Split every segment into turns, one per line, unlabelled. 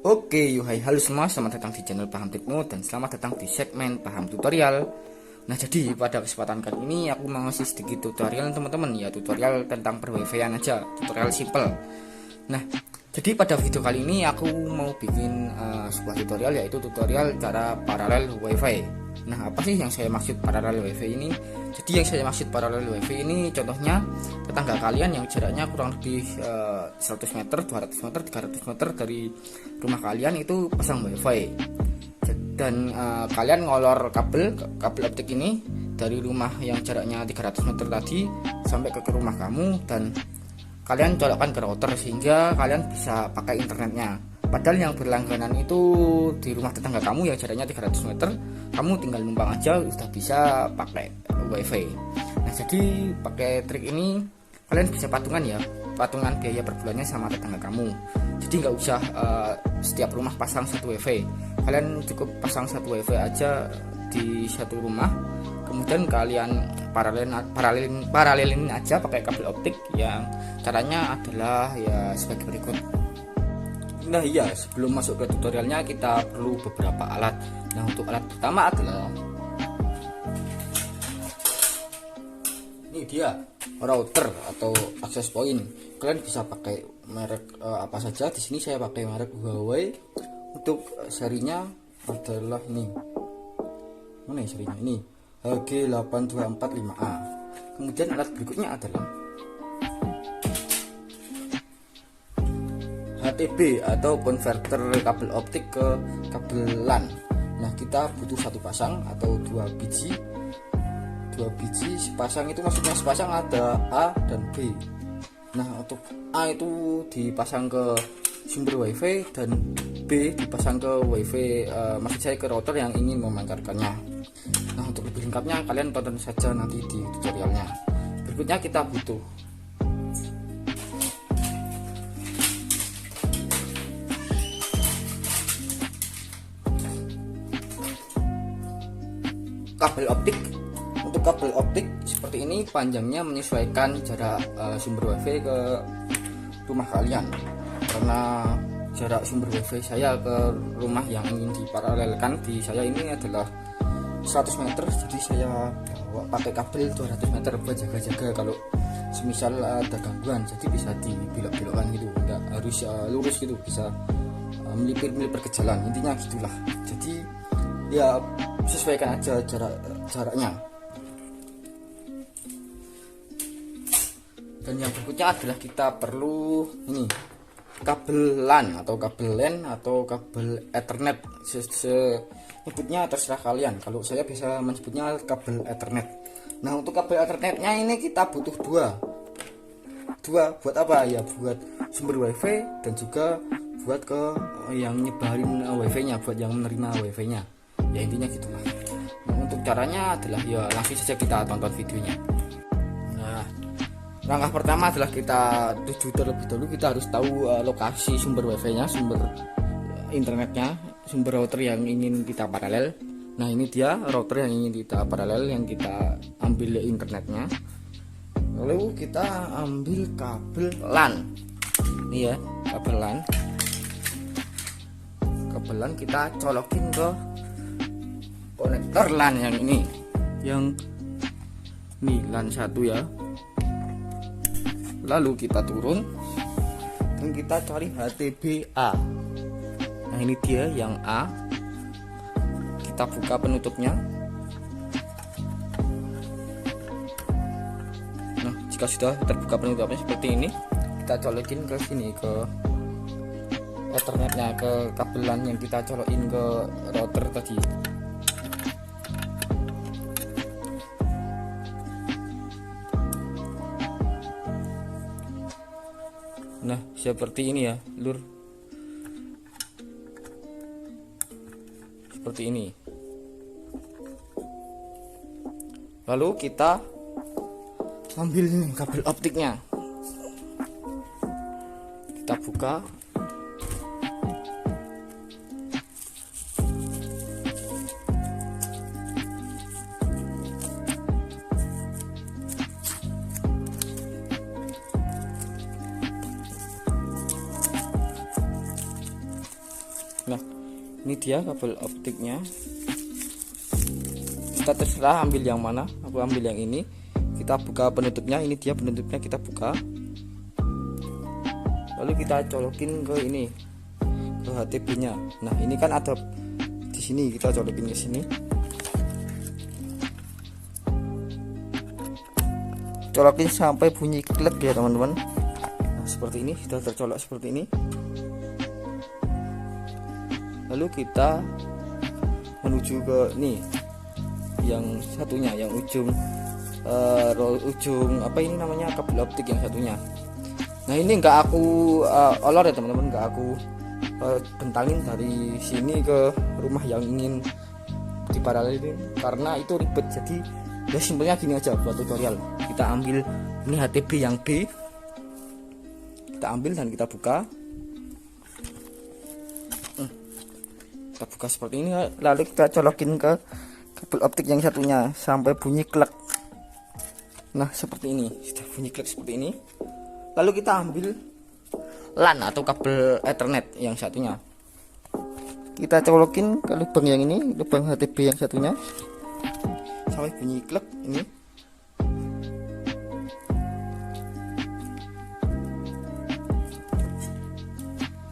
Oke, hai halo semua, selamat datang di channel Paham Tekno dan selamat datang di segmen Paham Tutorial. Nah, jadi pada kesempatan kali ini aku mau ngasih sedikit tutorial teman-teman, ya tutorial tentang per-wifi-an aja, tutorial simple. Nah, jadi pada video kali ini aku mau bikin sebuah tutorial, yaitu tutorial cara paralel wifi. Nah, apa sih yang saya maksud paralel wifi ini? Jadi yang saya maksud paralel wifi ini contohnya tetangga kalian yang jaraknya kurang lebih 100 meter, 200 meter, 300 meter dari rumah kalian itu pasang wifi. Dan kalian ngolor kabel optik ini dari rumah yang jaraknya 300 meter tadi sampai ke rumah kamu, dan kalian colokkan ke router sehingga kalian bisa pakai internetnya. Padahal yang berlangganan itu di rumah tetangga kamu yang jaraknya 300 meter, kamu tinggal numpang aja sudah bisa pakai wifi. Nah, jadi pakai trik ini kalian bisa patungan ya, patungan biaya per bulannya sama tetangga kamu. Jadi nggak usah setiap rumah pasang satu wifi, kalian cukup pasang satu wifi aja di satu rumah, kemudian kalian paralelin aja pakai kabel optik. Yang caranya adalah ya sebagai berikut. Nah iya, sebelum masuk ke tutorialnya kita perlu beberapa alat. Nah, untuk alat pertama adalah ini dia, router atau access point. Kalian bisa pakai merek apa saja. Di sini saya pakai merek Huawei. Untuk serinya adalah ini. Mana ya serinya? Ini HG8245A. Kemudian alat berikutnya adalah HTB atau konverter kabel optik ke kabel LAN. Nah, kita butuh satu pasang atau dua biji sepasang. Itu maksudnya sepasang ada A dan B. Nah, untuk A itu dipasang ke sumber wifi dan B dipasang ke wifi, maksud saya ke router yang ingin memancarkannya. Nah, untuk lebih lengkapnya kalian tonton saja nanti di tutorialnya. Berikutnya kita butuh kabel optik. Untuk kabel optik seperti ini panjangnya menyesuaikan jarak sumber wifi ke rumah kalian. Karena jarak sumber wifi saya ke rumah yang ingin diparalelkan di saya ini adalah 100 meter, jadi saya bawa pakai kabel 200 meter buat jaga-jaga kalau semisal ada gangguan, jadi bisa dibelok-belokkan gitu, enggak harus lurus gitu, bisa melipir-melipir ke jalan, intinya gitulah. Jadi ya sesuaikan aja jaraknya. Dan yang berikutnya adalah kita perlu ini kabel LAN atau kabel LAN atau kabel Ethernet. Nyebutnya terserah kalian. Kalau saya bisa menyebutnya kabel Ethernet. Nah, untuk kabel Ethernetnya ini kita butuh dua buat apa ya? Buat sumber wifi dan juga buat ke yang nyebarin wifi-nya, buat yang menerima wifi-nya. Ya intinya gitulah. Nah, untuk caranya adalah ya langsung saja kita tonton videonya. Nah, langkah pertama adalah kita tuju terlebih dahulu. Kita harus tahu lokasi sumber wifi-nya, sumber internetnya, sumber router yang ingin kita paralel. Nah, ini dia router yang ingin kita paralel, yang kita ambil internetnya. Lalu kita ambil kabel LAN. Ini ya, kabel LAN. Kabel LAN kita colokin ke konektor LAN yang ini, yang ini LAN 1 ya. Lalu kita turun dan kita cari HTBA. Nah, ini dia yang A. Kita buka penutupnya. Nah, jika sudah terbuka penutupnya seperti ini, kita colokin ke sini, ke Ethernetnya, ke kabel LAN yang kita colokin ke router tadi. Nah, seperti ini ya, lur. Seperti ini. Lalu kita ambil ini kabel optiknya. Kita buka. Nah, ini dia kabel optiknya. Kita terserah ambil yang mana, aku ambil yang ini. Kita buka penutupnya, ini dia penutupnya, kita buka. Lalu kita colokin ke ini, ke HTB-nya. Nah, ini kan ada di sini, kita colokin ke sini. Colokin sampai bunyi klik ya teman-teman. Nah, seperti ini, sudah tercolok seperti ini. Lalu kita menuju ke nih yang satunya, yang ujung ujung apa ini namanya, kabel optik yang satunya. Nah, ini enggak aku olor ya teman-teman, enggak aku bentangin dari sini ke rumah yang ingin diparalelin karena itu ribet. Jadi ya simpelnya gini aja buat tutorial. Kita ambil ini HTB yang B, kita ambil dan kita buka. Kita buka seperti ini, lalu kita colokin ke kabel optik yang satunya sampai bunyi klek. Nah, seperti ini, sudah bunyi klek seperti ini. Lalu kita ambil LAN atau kabel Ethernet yang satunya, kita colokin ke lubang yang ini, lubang HTB yang satunya sampai bunyi klek ini.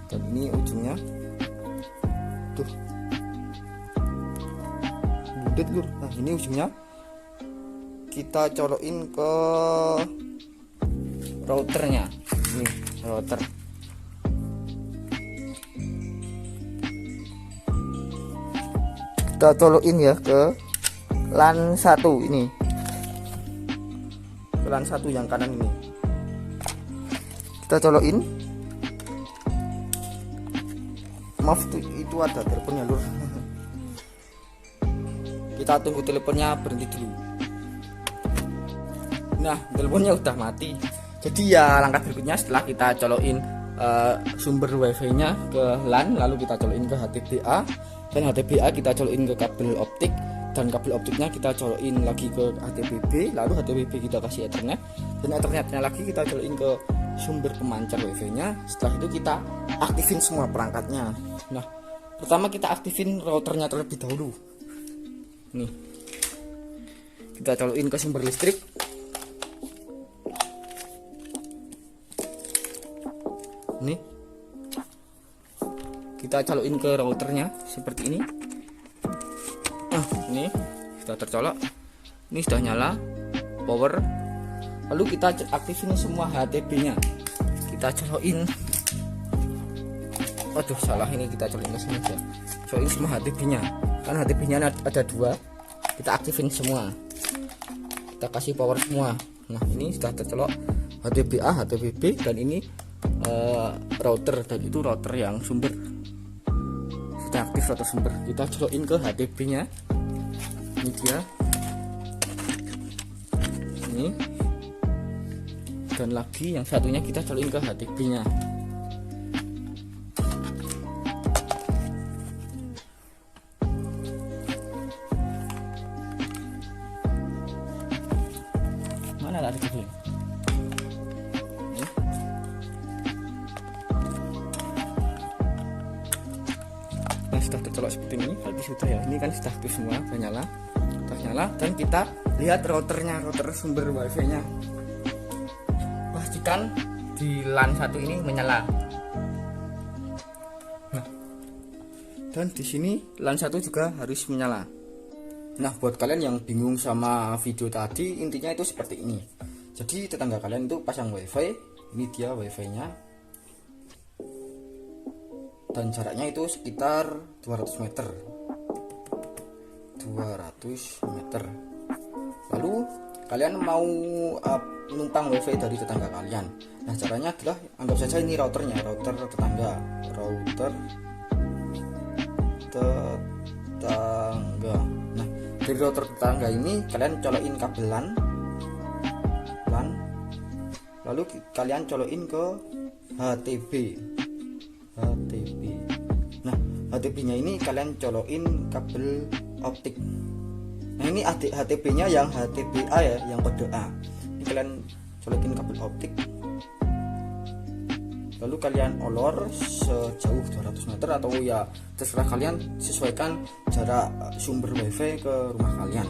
Dan ini ujungnya tuh budet lur. Nah, ini ujungnya kita colokin ke routernya. Ini router. Kita colokin ya ke LAN 1 ini, ke LAN 1 yang kanan ini. Kita colokin. Maaf itu ada teleponnya lur. Kita tunggu teleponnya berhenti dulu. Nah, teleponnya udah mati. Jadi ya langkah berikutnya setelah kita colokin sumber wifi-nya ke LAN, lalu kita colokin ke HTBA, dan HTBA kita colokin ke kabel optik, dan kabel optiknya kita colokin lagi ke HTBB, lalu HTBB kita kasih Ethernet, dan Ethernetnya lagi kita colokin ke sumber pemancar wifi-nya. Setelah itu kita aktifin semua perangkatnya. Nah, pertama kita aktifin routernya terlebih dahulu. Nih, kita colokin ke sumber listrik. Nih, kita colokin ke routernya seperti ini. Ini sudah tercolok, ini sudah nyala power. Lalu kita aktifin semua HTB-nya, kita colokin. Waduh, salah, ini kita colokin ke sini aja. Colokin semua HTB-nya, kan HTB-nya ada 2, kita aktifin semua, kita kasih power semua. Nah, ini sudah tercolok HTBA, HTBB, dan ini router, dan itu router yang sumber sudah aktif, router sumber. Kita colokin ke HTB-nya. Ini dia, ini, dan lagi yang satunya kita colokin ke HTB-nya. Mana ada HTB? Nah, sudah tercolok seperti ini, berarti sudah ya. Ini kan sudah aktif semua, sudah nyala, dan kita lihat routernya, router sumber wifi-nya. Pastikan di LAN 1 ini menyala. Nah, dan di sini LAN 1 juga harus menyala. Nah, buat kalian yang bingung sama video tadi, intinya itu seperti ini. Jadi tetangga kalian itu pasang wifi, ini dia wifi-nya, dan jaraknya itu sekitar 200 meter. Lalu kalian mau numpang wifi dari tetangga kalian. Nah, caranya adalah anggap saja ini routernya, router tetangga. Nah, dari router tetangga ini kalian colokin kabel LAN, lalu kalian colokin ke HTB. Nah, HTB-nya ini kalian colokin kabel optik. Nah, ini HTB-nya yang HTBA ya, yang kode A. Ini kalian colokin kabel optik. lalu kalian olor sejauh 200 meter, atau ya terserah kalian, sesuaikan jarak sumber wifi ke rumah kalian.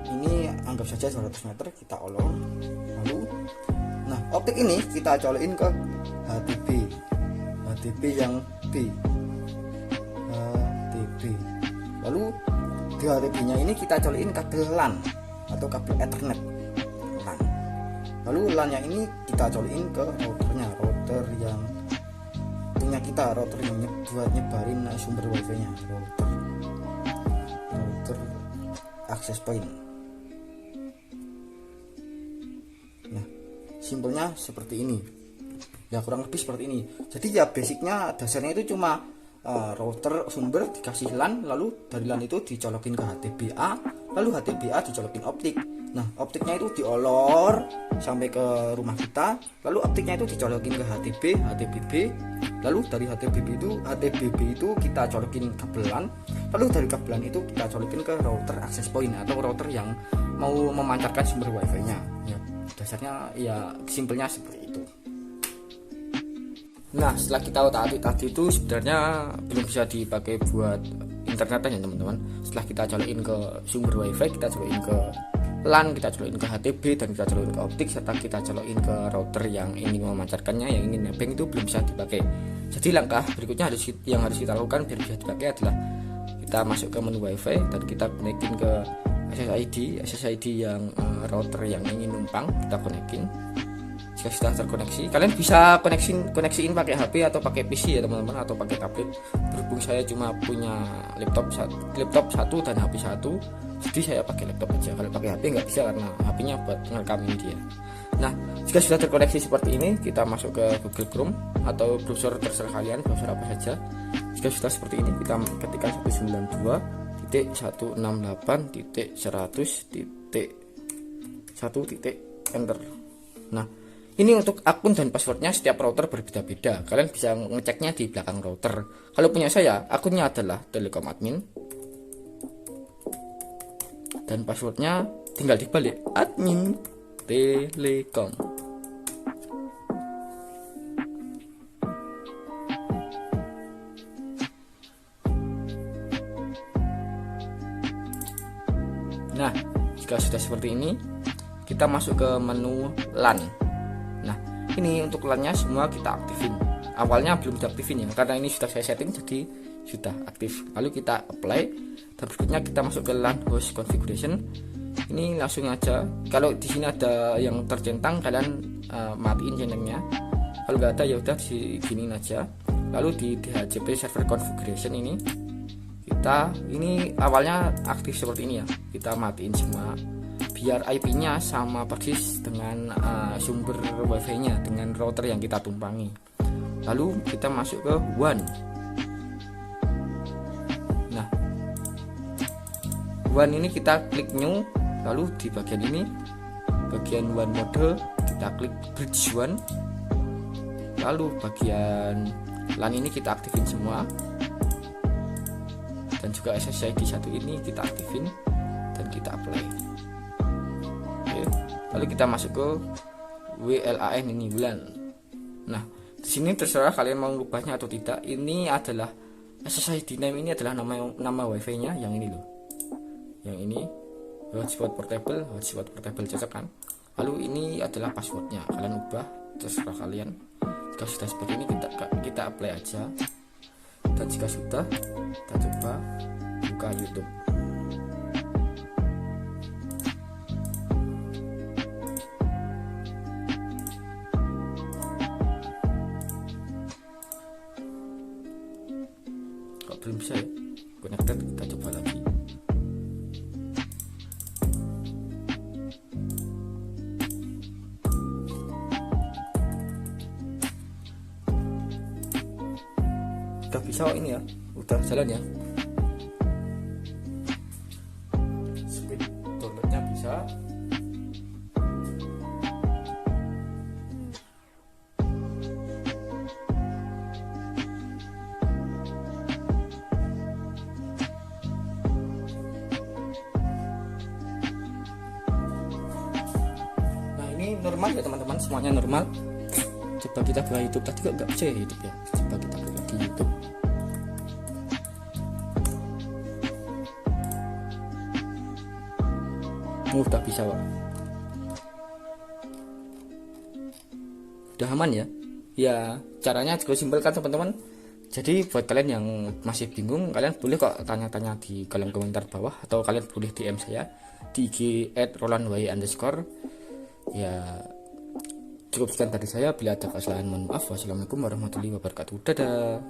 Ini anggap saja 200 meter kita olor. Lalu nah optik ini kita colokin ke HDB yang B, HDB. Lalu di HDB nya ini kita colokin kabel LAN atau kabel Ethernet LAN. Lalu LAN nya ini kita colokin ke routernya, router yang punya kita, router yang buat nyebarin sumber wifi nya, router access point. Nah simpelnya seperti ini ya, kurang lebih seperti ini. Jadi ya basicnya, dasarnya itu cuma router sumber dikasih LAN, lalu dari LAN itu dicolokin ke HDBA, lalu HDBA dicolokin optik. Nah optiknya itu diolor sampai ke rumah kita, lalu optiknya itu dicolokin ke HDBB, lalu dari HDBB itu kita colokin kabel LAN, lalu dari kabel LAN itu kita colokin ke router access point atau router yang mau memancarkan sumber wifi nya ya. Dasarnya ya simpelnya seperti itu. Nah setelah kita tadi itu sebenarnya belum bisa dipakai buat internetan ya teman-teman. Setelah kita colokin ke sumber wifi, kita colokin ke LAN, kita colokin ke HDB, dan kita colokin ke optik, serta kita colokin ke router yang ingin memancarkannya, yang ingin nebeng, itu belum bisa dipakai. Jadi langkah berikutnya yang harus kita lakukan biar bisa dipakai adalah kita masuk ke menu wifi dan kita konekin ke SSID yang router yang ingin numpang, kita konekin. Jika sudah terkoneksi, kalian bisa koneksiin pakai HP atau pakai PC ya teman-teman, atau pakai tablet. Berhubung saya cuma punya laptop satu dan HP satu, jadi saya pakai laptop aja. Kalau pakai HP nggak bisa karena HP-nya buat ngerekam media. Nah jika sudah terkoneksi seperti ini, kita masuk ke Google Chrome atau browser terserah kalian, browser apa saja. Jika sudah seperti ini, kita ketikkan 192.168.100.1 enter. Nah ini untuk akun dan passwordnya setiap router berbeda-beda. Kalian bisa ngeceknya di belakang router. Kalau punya saya, akunnya adalah Telekom Admin, dan passwordnya tinggal dibalik, admin Telekom. Nah jika sudah seperti ini, kita masuk ke menu LAN. Nah ini untuk LAN-nya semua kita aktifin. Awalnya belum diaktifin ya, karena ini sudah saya setting jadi sudah aktif. Lalu kita apply, dan berikutnya kita masuk ke LAN host configuration. Ini langsung aja, kalau di sini ada yang tercentang, kalian matiin centangnya. Kalau nggak ada ya udah diginiin aja. Lalu di DHCP server configuration ini awalnya aktif seperti ini ya, kita matiin semua biar IP-nya sama persis dengan sumber wifi-nya, dengan router yang kita tumpangi. Lalu kita masuk ke WAN. Nah WAN ini kita klik new, lalu di bagian ini, bagian WAN mode, kita klik bridge WAN. Lalu bagian LAN ini kita aktifin semua, dan juga SSID 1 ini kita aktifin dan kita apply. Oke, lalu kita masuk ke WLAN ini, WLAN. Nah di sini terserah kalian mau mengubahnya atau tidak. Ini adalah SSID name, ini adalah nama wifi nya yang ini loh, yang ini hotspot portable cocok kan. Lalu ini adalah passwordnya, kalian ubah terserah kalian. Jika sudah seperti ini, kita apply aja. Dan jika sudah, kita coba buka YouTube. Kok belum bisa ya connected, kita coba lagi. Udah bisa ini ya, udah jalan ya. Speed downloadnya bisa. Nah ini normal ya teman-teman, semuanya normal. coba kita buka YouTube tadi kok nggak bisa ya YouTube ya. Coba kita buka di YouTube. Udah bisa Pak. Udah aman ya. Ya caranya cukup simpel kan teman-teman. Jadi buat kalian yang masih bingung, kalian boleh kok tanya-tanya di kolom komentar bawah, atau kalian boleh DM saya di IG @rolandwy_. Ya cukup sekian dari saya. Bila ada kesalahan mohon maaf. Wassalamualaikum warahmatullahi wabarakatuh. Dadah.